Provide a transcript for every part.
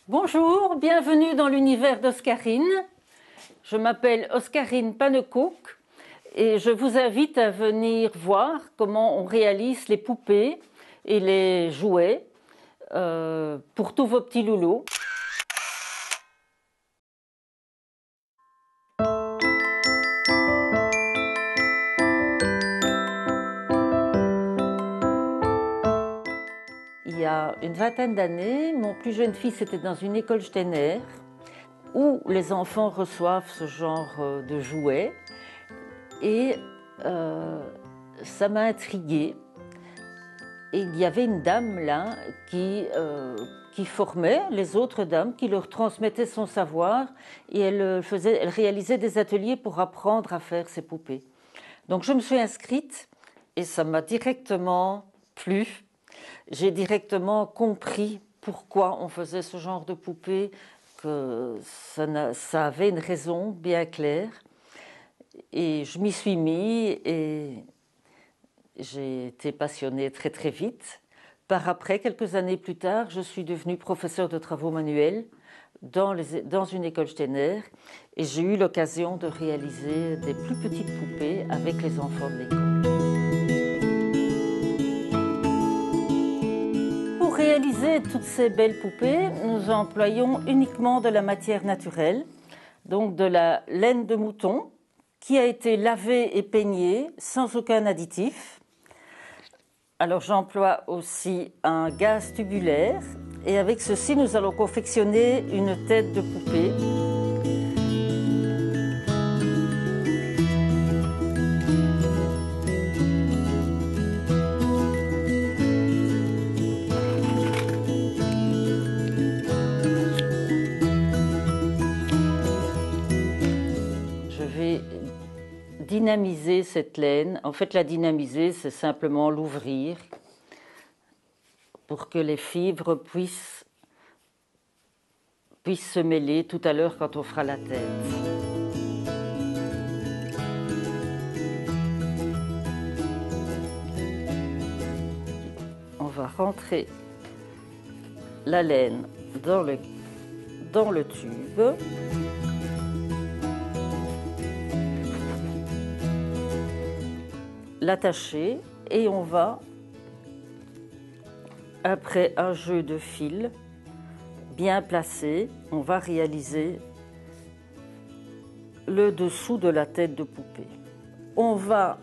Bonjour, bienvenue dans l'univers d'Oscarine. Je m'appelle Oscarine Pannekoek et je vous invite à venir voir comment on réalise les poupées et les jouets pour tous vos petits loulous. Il y a une vingtaine d'années, mon plus jeune fils était dans une école Steiner où les enfants reçoivent ce genre de jouets et ça m'a intriguée. Et il y avait une dame là qui formait les autres dames, qui leur transmettait son savoir et elle réalisait des ateliers pour apprendre à faire ces poupées. Donc je me suis inscrite et ça m'a directement plu. J'ai directement compris pourquoi on faisait ce genre de poupée, que ça avait une raison bien claire. Et je m'y suis mis et j'ai été passionnée très très vite. Par après, quelques années plus tard, je suis devenue professeure de travaux manuels dans une école Steiner et j'ai eu l'occasion de réaliser des plus petites poupées avec les enfants de l'école. Pour réaliser toutes ces belles poupées, nous employons uniquement de la matière naturelle, donc de la laine de mouton qui a été lavée et peignée sans aucun additif. Alors j'emploie aussi un gaz tubulaire et avec ceci nous allons confectionner une tête de poupée. Je vais dynamiser cette laine. En fait, la dynamiser, c'est simplement l'ouvrir pour que les fibres puissent se mêler tout à l'heure quand on fera la tête. On va rentrer la laine dans le tube. L'attacher et on va, après un jeu de fils bien placé, on va réaliser le dessous de la tête de poupée. On va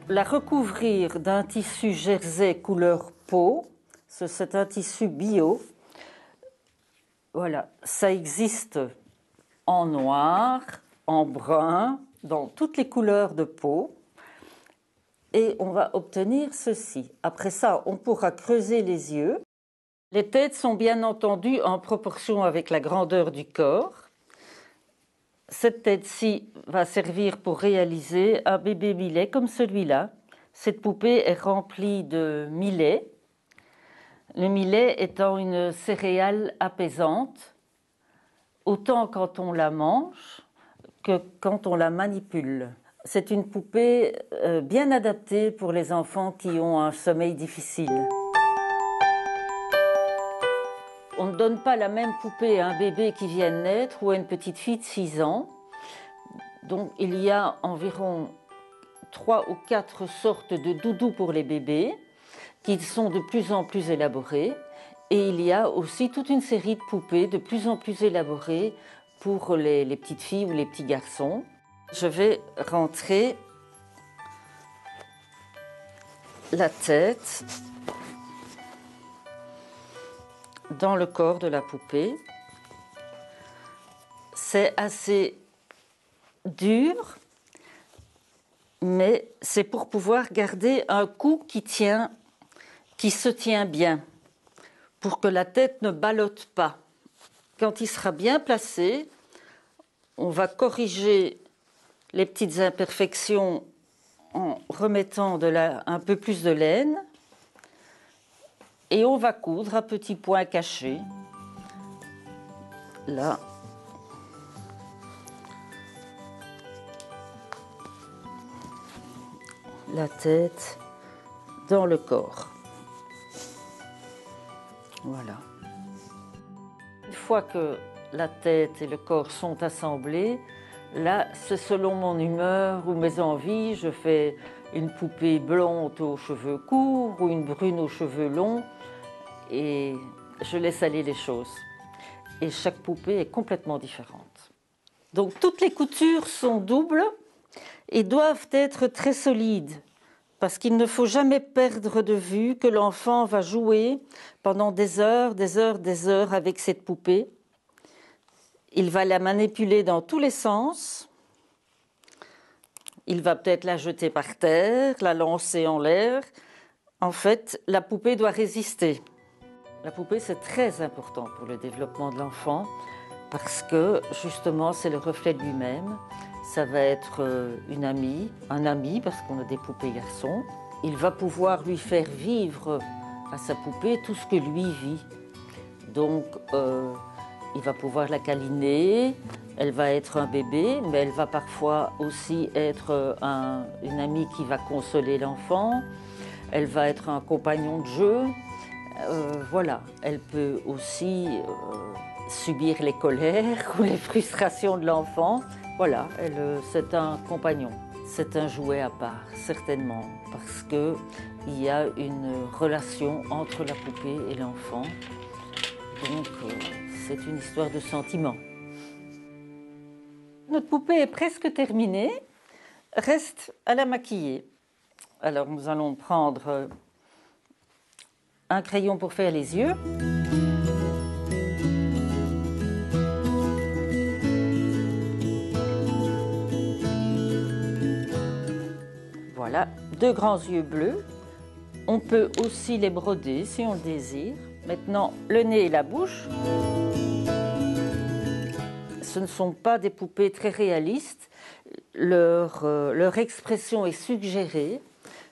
la recouvrir d'un tissu jersey couleur peau. C'est un tissu bio. Voilà, ça existe en noir, en brun, dans toutes les couleurs de peau. Et on va obtenir ceci. Après ça, on pourra creuser les yeux. Les têtes sont bien entendu en proportion avec la grandeur du corps. Cette tête-ci va servir pour réaliser un bébé millet comme celui-là. Cette poupée est remplie de millet. Le millet étant une céréale apaisante, autant quand on la mange que quand on la manipule. C'est une poupée bien adaptée pour les enfants qui ont un sommeil difficile. On ne donne pas la même poupée à un bébé qui vient de naître ou à une petite fille de 6 ans. Donc il y a environ 3 ou 4 sortes de doudous pour les bébés qui sont de plus en plus élaborés. Et il y a aussi toute une série de poupées de plus en plus élaborées pour les petites filles ou les petits garçons. Je vais rentrer la tête dans le corps de la poupée. C'est assez dur, mais c'est pour pouvoir garder un cou qui se tient bien, pour que la tête ne ballotte pas. Quand il sera bien placé, on va corriger les petites imperfections en remettant un peu plus de laine et on va coudre à petits points cachés. Là. La tête dans le corps. Voilà. fois que la tête et le corps sont assemblés, là, c'est selon mon humeur ou mes envies. Je fais une poupée blonde aux cheveux courts ou une brune aux cheveux longs et je laisse aller les choses. Et chaque poupée est complètement différente. Donc toutes les coutures sont doubles et doivent être très solides parce qu'il ne faut jamais perdre de vue que l'enfant va jouer pendant des heures, des heures, des heures avec cette poupée. Il va la manipuler dans tous les sens. Il va peut-être la jeter par terre, la lancer en l'air. En fait, la poupée doit résister. La poupée, c'est très important pour le développement de l'enfant parce que, justement, c'est le reflet de lui-même. Ça va être une amie, un ami, parce qu'on a des poupées garçons. Il va pouvoir lui faire vivre à sa poupée tout ce que lui vit. Donc, il va pouvoir la câliner, elle va être un bébé, mais elle va parfois aussi être une amie qui va consoler l'enfant. Elle va être un compagnon de jeu. Voilà, elle peut aussi subir les colères ou les frustrations de l'enfant. Voilà, c'est un compagnon, c'est un jouet à part, certainement, parce qu'il y a une relation entre la poupée et l'enfant. Donc, c'est une histoire de sentiments. Notre poupée est presque terminée, reste à la maquiller. Alors, nous allons prendre un crayon pour faire les yeux. Voilà, 2 grands yeux bleus. On peut aussi les broder si on le désire. Maintenant, le nez et la bouche. Ce ne sont pas des poupées très réalistes. Leur expression est suggérée.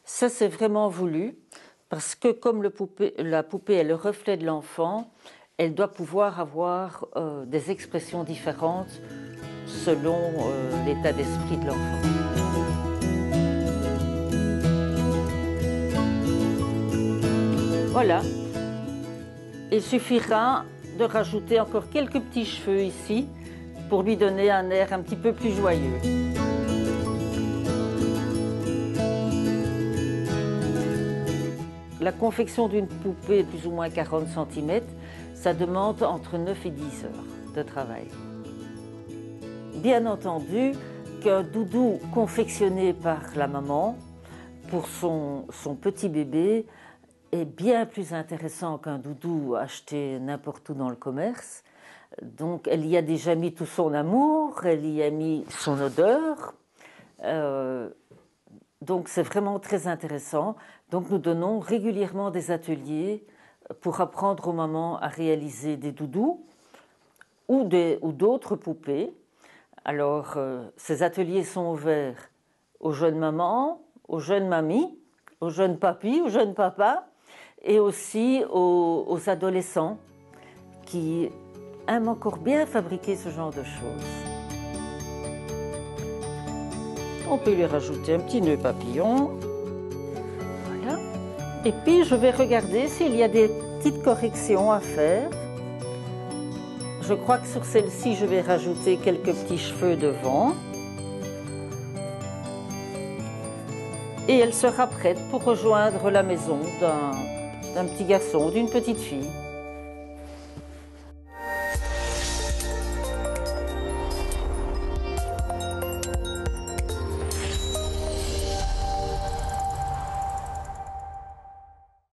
Ça, c'est vraiment voulu. Parce que comme la poupée est le reflet de l'enfant, elle doit pouvoir avoir des expressions différentes selon l'état d'esprit de l'enfant. Voilà. Il suffira de rajouter encore quelques petits cheveux ici pour lui donner un air un petit peu plus joyeux. La confection d'une poupée de plus ou moins 40 cm, ça demande entre 9 et 10 heures de travail. Bien entendu qu'un doudou confectionné par la maman pour son petit bébé est bien plus intéressant qu'un doudou acheté n'importe où dans le commerce. Donc elle y a déjà mis tout son amour, elle y a mis son odeur. Donc c'est vraiment très intéressant. Donc nous donnons régulièrement des ateliers pour apprendre aux mamans à réaliser des doudous ou d'autres poupées. Alors ces ateliers sont ouverts aux jeunes mamans, aux jeunes mamies, aux jeunes papis, aux jeunes papas et aussi aux adolescents qui aiment encore bien fabriquer ce genre de choses. On peut lui rajouter un petit nœud papillon. Voilà. Et puis je vais regarder s'il y a des petites corrections à faire. Je crois que sur celle-ci, je vais rajouter quelques petits cheveux devant. Et elle sera prête pour rejoindre la maison d'un petit garçon ou d'une petite fille.